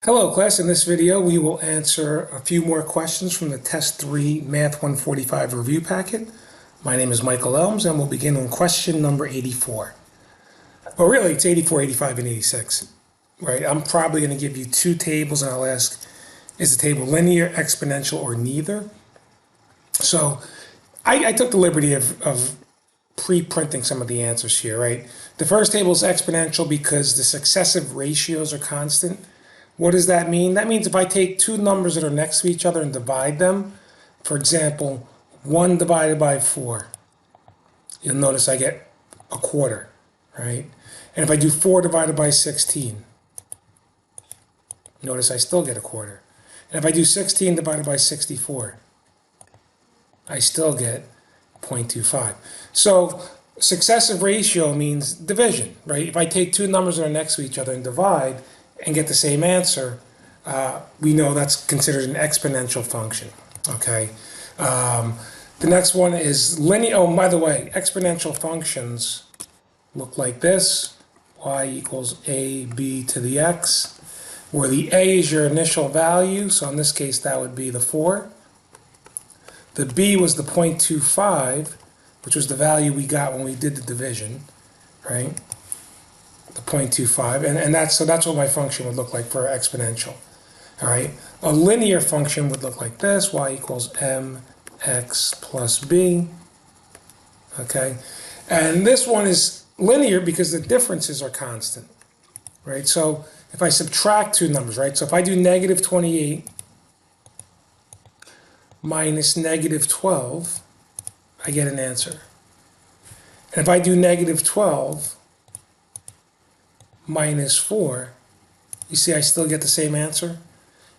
Hello class, in this video we will answer a few more questions from the Test 3 Math 145 review packet. My name is Michael Elmes and we'll begin on question number 84. Well really it's 84, 85, and 86. Right? I'm probably going to give you two tables and I'll ask, is the table linear, exponential, or neither? So I took the liberty of pre-printing some of the answers here, right? The first table is exponential because the successive ratios are constant. What does that mean? That means if I take two numbers that are next to each other and divide them, for example, 1 divided by 4, you'll notice I get a quarter, right? And if I do 4 divided by 16, notice I still get a quarter. And if I do 16 divided by 64, I still get 0.25. So successive ratio means division, right? If I take two numbers that are next to each other and divide, and get the same answer, we know that's considered an exponential function, okay? The next one is linear. Oh, by the way, exponential functions look like this. Y equals AB to the x, where the A is your initial value, so in this case that would be the 4. The B was the 0.25, which was the value we got when we did the division, right? The 0.25, and that's what my function would look like for exponential. All right, a linear function would look like this: y equals mx plus b. Okay, and this one is linear because the differences are constant, right? So if I subtract two numbers, right? So if I do negative 28 minus negative 12, I get an answer. And if I do negative 12 minus 4, you see I still get the same answer,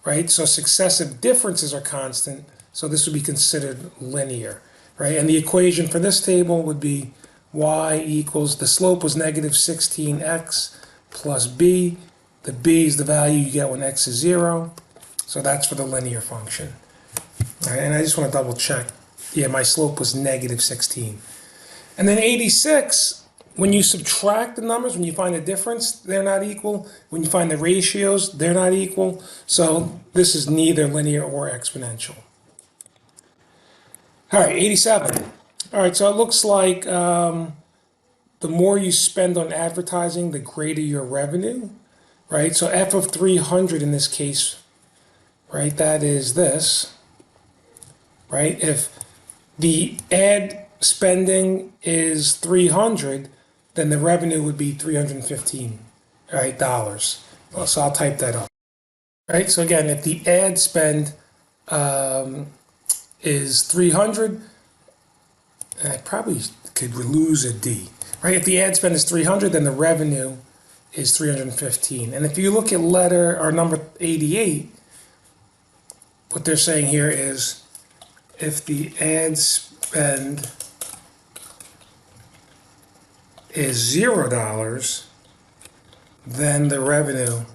right? So successive differences are constant, so this would be considered linear, right? And the equation for this table would be y equals, the slope was negative 16x plus b. The b is the value you get when x is 0, so that's for the linear function. All right, and I just want to double check. Yeah, my slope was negative 16. And then 86, when you subtract the numbers, when you find a difference, they're not equal. When you find the ratios, they're not equal. So this is neither linear or exponential. All right, 87. All right, so it looks like the more you spend on advertising, the greater your revenue, right? So f of 300 in this case, right, that is this, right? If the ad spending is 300, then the revenue would be $315, right, dollars. Well, so I'll type that up. Right, so again, if the ad spend is 300, I probably could lose a D. Right, if the ad spend is 300, then the revenue is 315. And if you look at letter or number 88, what they're saying here is if the ad spend is $0, then the revenue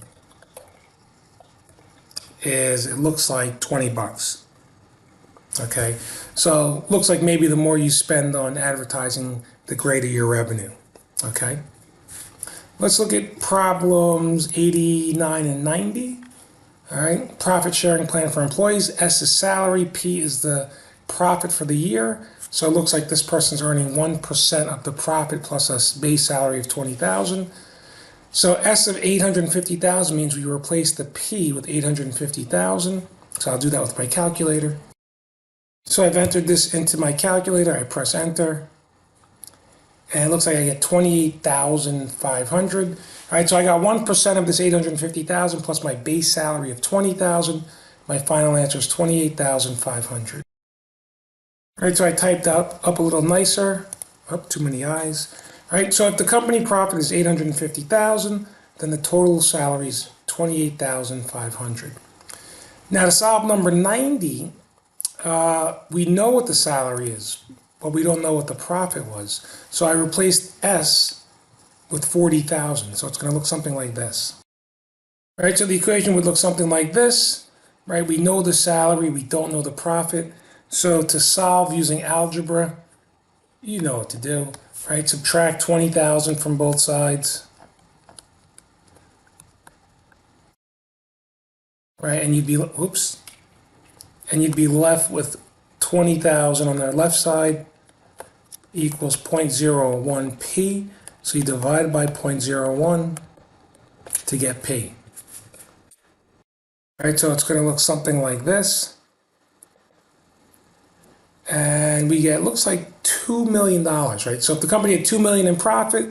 is, it looks like 20 bucks. Okay, so looks like maybe the more you spend on advertising, the greater your revenue. Okay, let's look at problems 89 and 90. All right, profit sharing plan for employees. S is salary, P is the profit for the year. So it looks like this person's earning 1% of the profit plus a base salary of 20,000. So S of 850,000 means we replace the P with 850,000. So I'll do that with my calculator. So I've entered this into my calculator. I press enter. And it looks like I get 28,500. All right, so I got 1% of this 850,000 plus my base salary of 20,000. My final answer is 28,500. All right, so I typed up a little nicer. Oh, too many I's. All right, so if the company profit is 850,000, then the total salary is 28,500. Now to solve number 90, we know what the salary is, but we don't know what the profit was. So I replaced S with 40,000. So it's going to look something like this. All right, so the equation would look something like this. Right, we know the salary, we don't know the profit. So to solve using algebra, you know what to do, right? Subtract 20,000 from both sides. right? And you'd be, oops, and you'd be left with 20,000 on the left side equals 0.01p. So you divide by 0.01 to get p. All right, so it's going to look something like this. And we get, looks like $2 million, right? So if the company had $2 million in profit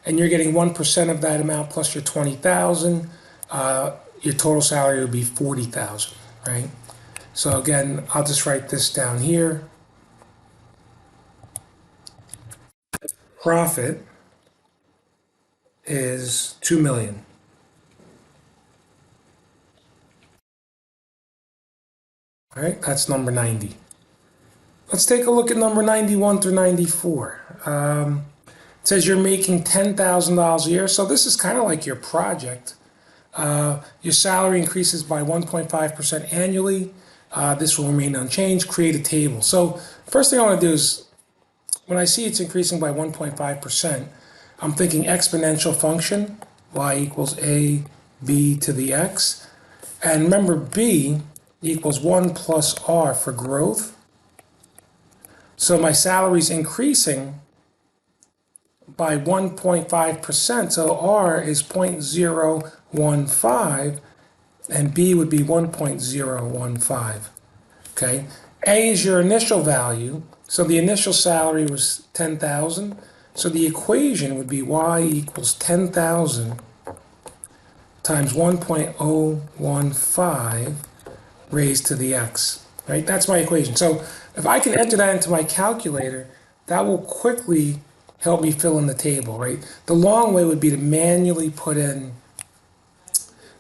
and you're getting 1% of that amount plus your 20,000, your total salary would be 40,000, right? So again, I'll just write this down here. Profit is 2 million. All right, that's number 90. Let's take a look at number 91 through 94. It says you're making $10,000 a year. So this is kind of like your project. Your salary increases by 1.5% annually. This will remain unchanged. Create a table. So first thing I want to do is, when I see it's increasing by 1.5%, I'm thinking exponential function, y equals a b to the x. And remember, b equals 1 plus r for growth. So my salary is increasing by 1.5%. So r is 0.015 and b would be 1.015. Okay. A is your initial value. So the initial salary was 10,000. So the equation would be y equals 10,000 times 1.015 raised to the x. Right? That's my equation. So if I can enter that into my calculator, that will quickly help me fill in the table, right? The long way would be to manually put in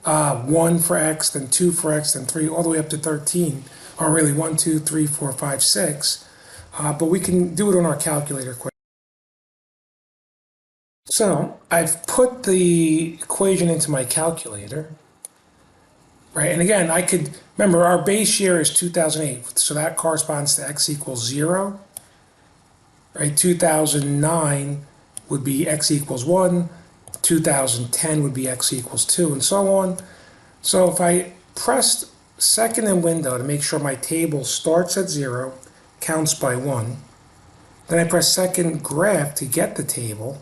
1 for x, then 2 for x, then 3, all the way up to 13, or really 1, 2, 3, 4, 5, 6. But we can do it on our calculator quick. So I've put the equation into my calculator, right? And again, I could, remember our base year is 2008, so that corresponds to x equals 0, right? 2009 would be x equals 1, 2010 would be x equals 2, and so on. So if I pressed second in window to make sure my table starts at 0, counts by 1, then I press second graph to get the table.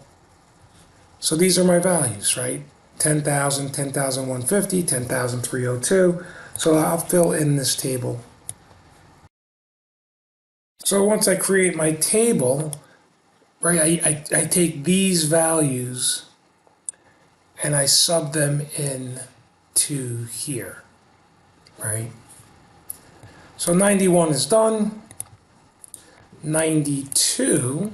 So these are my values, right? 10,000, 10,150, 10,302. So I'll fill in this table. So once I create my table, right, I take these values and I sub them in to here, right? So 91 is done. 92.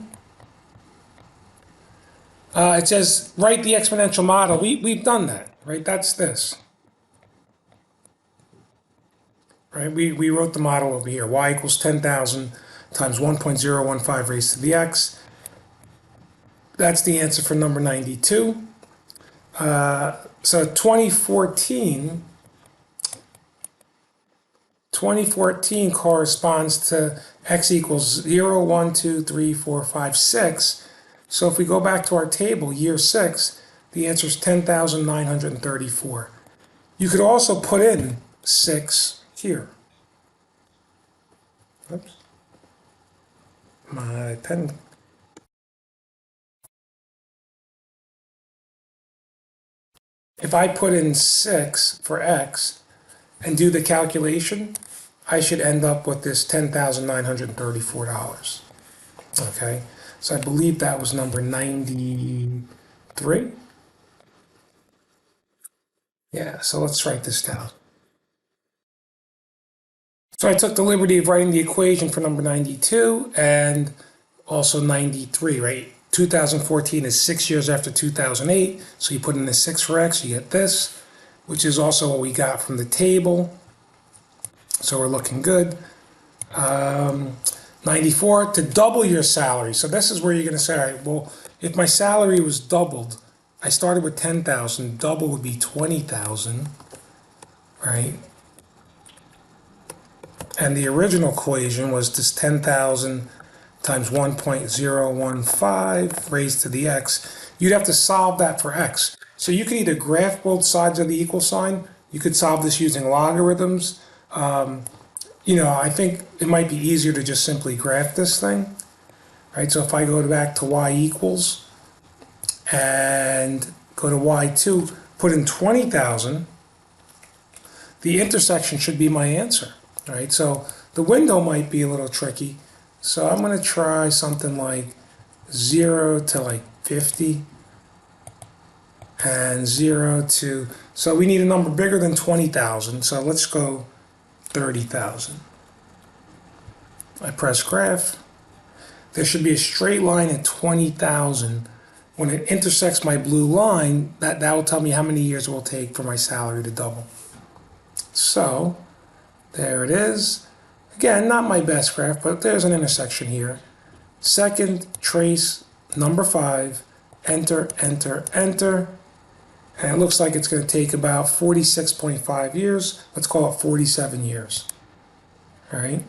It says write the exponential model. We've done that, right? That's this. Right? We wrote the model over here. Y equals 10,000 times 1.015 raised to the x. That's the answer for number 92. So 2014 corresponds to x equals 0, 1, 2, 3, 4, 5, 6. So if we go back to our table, year 6, the answer is 10,934. You could also put in 6 here. Oops. My pen. If I put in 6 for x and do the calculation, I should end up with this $10,934. Okay, so I believe that was number 93. Yeah, so let's write this down. So I took the liberty of writing the equation for number 92 and also 93, right? 2014 is 6 years after 2008, so you put in the 6 for x, you get this, which is also what we got from the table. So we're looking good. 94, to double your salary. So this is where you're going to say, all right, well, if my salary was doubled, I started with 10,000, double would be 20,000, right? And the original equation was this 10,000 times 1.015 raised to the x. You'd have to solve that for x. So you can either graph both sides of the equal sign, You could solve this using logarithms. You know, I think it might be easier to just simply graph this thing, right? So if I go back to y equals and go to y2, put in 20,000, the intersection should be my answer, right? So the window might be a little tricky. So I'm going to try something like 0 to like 50 and 0 to, so we need a number bigger than 20,000. So let's go 30,000. I press graph. There should be a straight line at 20,000. When it intersects my blue line, that will tell me how many years it will take for my salary to double. So there it is. Again, not my best graph, but there's an intersection here. Second, trace, number 5, enter, enter, enter. And it looks like it's going to take about 46.5 years. Let's call it 47 years. All right,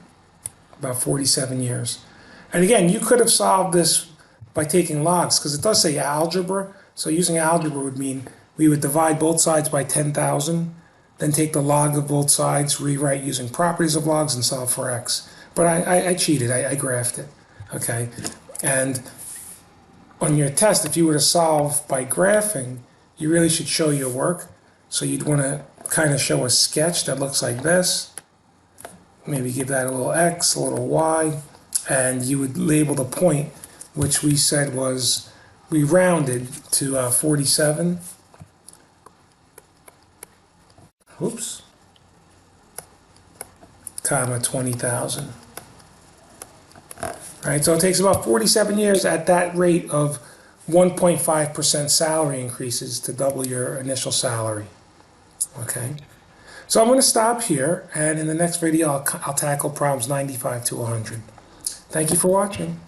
about 47 years. And again, you could have solved this by taking logs, because it does say algebra. So using algebra would mean we would divide both sides by 10,000, then take the log of both sides, rewrite using properties of logs, and solve for x. But I cheated. I graphed it. Okay, and on your test, if you were to solve by graphing, you really should show your work. So you'd want to kind of show a sketch that looks like this. Maybe give that a little x, a little y, and you would label the point, which we said was, we rounded to 47. Oops. Comma 20,000. Right, so it takes about 47 years at that rate of 1.5% salary increases to double your initial salary. Okay, so I'm going to stop here, and in the next video I'll tackle problems 95 to 100. Thank you for watching.